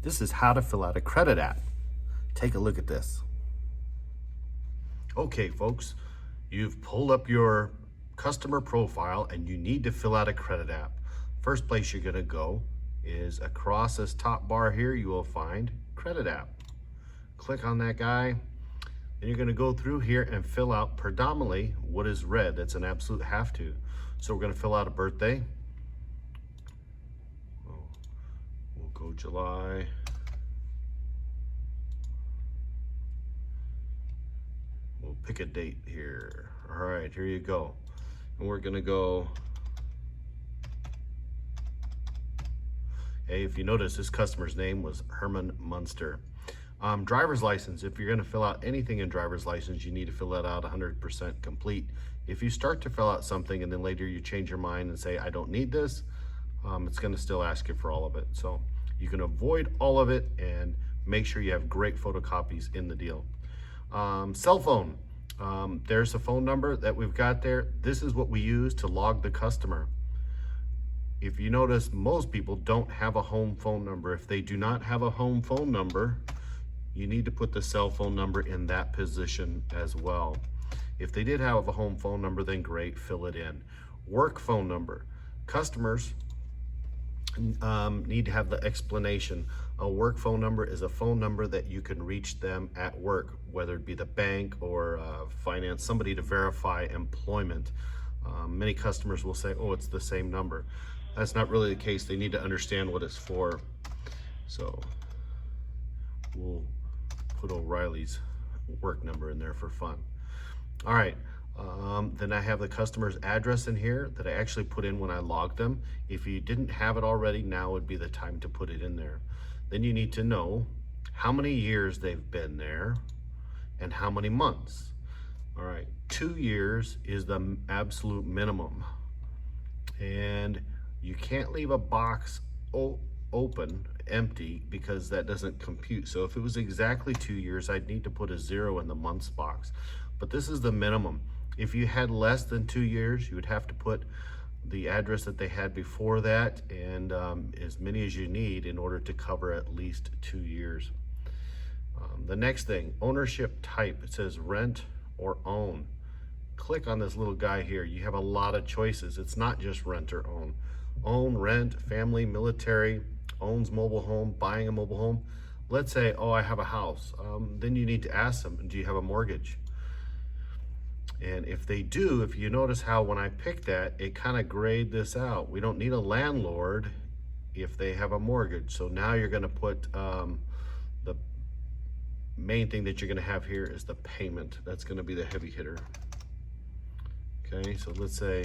This is how to fill out a credit app. Take a look at this. Okay, folks, you've pulled up your customer profile and you need to fill out a credit app. First place you're gonna go is across this top bar here, you will find credit app. Click on that guy, and you're gonna go through here and fill out predominantly what is red. That's an absolute have to. So we're gonna fill out a birthday. We'll go July. We'll pick a date here. All right, here you go. And we're gonna go, hey, if you notice, this customer's name was Herman Munster. Driver's license, if you're gonna fill out anything in driver's license, you need to fill that out 100% complete. If you start to fill out something and then later you change your mind and say, I don't need this, it's gonna still ask you for all of it. So you can avoid all of it and make sure you have great photocopies in the deal. Cell phone, there's a phone number that we've got there. This is what we use to log the customer. If you notice, most people don't have a home phone number. If they do not have a home phone number, you need to put the cell phone number in that position as well. If they did have a home phone number, then great, fill it in. Work phone number. Customers need to have the explanation. A work phone number is a phone number that you can reach them at work, whether it be the bank or finance, somebody to verify employment. Many customers will say, oh, it's the same number. That's not really the case. They need to understand what it's for. So we'll put O'Reilly's work number in there for fun. All right. Then I have the customer's address in here that I actually put in when I logged them. If you didn't have it already, now would be the time to put it in there. Then you need to know how many years they've been there and how many months. All right, 2 years is the absolute minimum. And you can't leave a box open, empty, because that doesn't compute. So if it was exactly 2 years, I'd need to put a 0 in the months box. But this is the minimum. If you had less than 2 years, you would have to put the address that they had before that and as many as you need in order to cover at least 2 years. The next thing, ownership type. It says rent or own. Click on this little guy here. You have a lot of choices. It's not just rent or own. Own, rent, family, military, owns mobile home, buying a mobile home. Let's say, oh, I have a house. Then you need to ask them, do you have a mortgage? And if they do, if you notice how when I pick that, it kind of grayed this out. We don't need a landlord if they have a mortgage. So now you're gonna put, the main thing that you're gonna have here is the payment. That's gonna be the heavy hitter. Okay, so let's say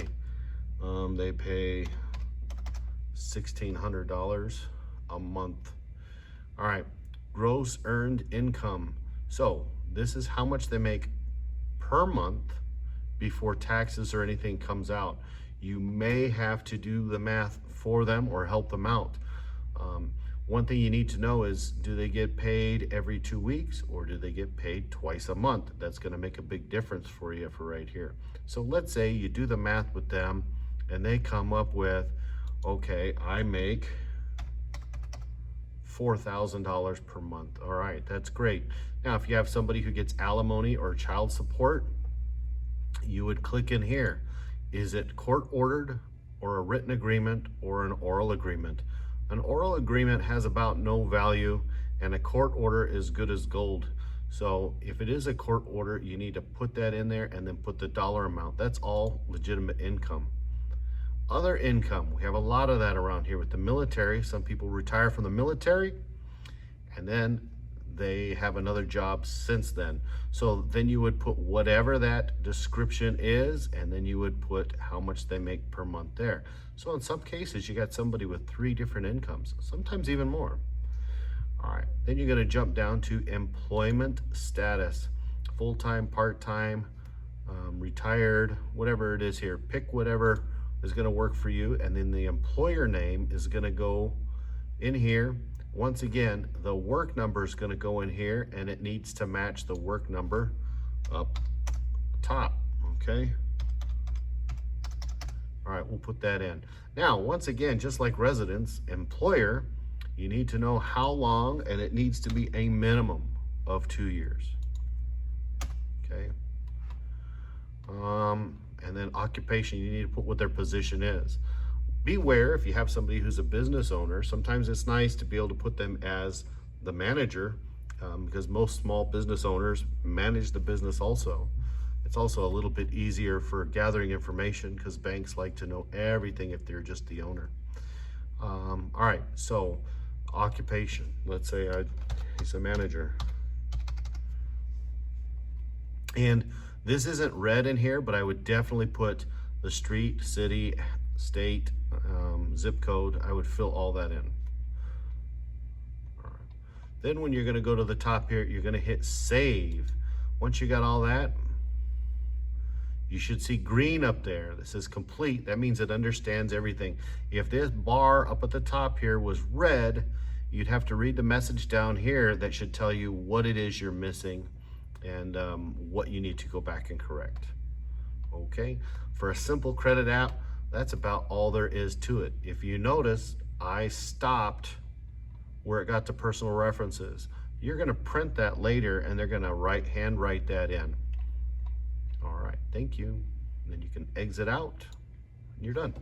they pay $1,600 a month. All right, gross earned income. So this is how much they make per month before taxes or anything comes out. You may have to do the math for them or help them out. One thing you need to know is, do they get paid every 2 weeks or do they get paid twice a month? That's gonna make a big difference for you for right here. So let's say you do the math with them and they come up with, okay, I make $4,000 per month. All right, that's great. Now, if you have somebody who gets alimony or child support, you would click in here. Is it court ordered or a written agreement or an oral agreement? An oral agreement has about no value and a court order is good as gold. So if it is a court order, you need to put that in there and then put the dollar amount. That's all legitimate income. Other income, we have a lot of that around here with the military. Some people retire from the military and then they have another job since then. So then you would put whatever that description is, and then you would put how much they make per month there. So in some cases, you got somebody with 3 different incomes, sometimes even more. All right, then you're gonna jump down to employment status, full-time, part-time, retired, whatever it is here. Pick whatever is gonna work for you, and then the employer name is gonna go in here. Once again, the work number is gonna go in here and it needs to match the work number up top, okay? All right, we'll put that in. Now, once again, just like residence, employer, You need to know how long, and it needs to be a minimum of 2 years. Okay. And then occupation, you need to put what their position is. Beware if you have somebody who's a business owner, sometimes it's nice to be able to put them as the manager, because most small business owners manage the business also. It's also a little bit easier for gathering information because banks like to know everything if they're just the owner. All right, so occupation. Let's say he's a manager. And this isn't red in here, but I would definitely put the street, city, state, zip code. I would fill all that in. All right. Then when you're going to go to the top here, you're going to hit save. Once you got all that, you should see green up there that says complete. That means it understands everything. If this bar up at the top here was red, you'd have to read the message down here that should tell you what it is you're missing and what you need to go back and correct. Okay, for a simple credit app, that's about all there is to it. If you notice, I stopped where it got to personal references. You're gonna print that later and they're gonna hand write that in. All right, thank you. And then you can exit out and you're done.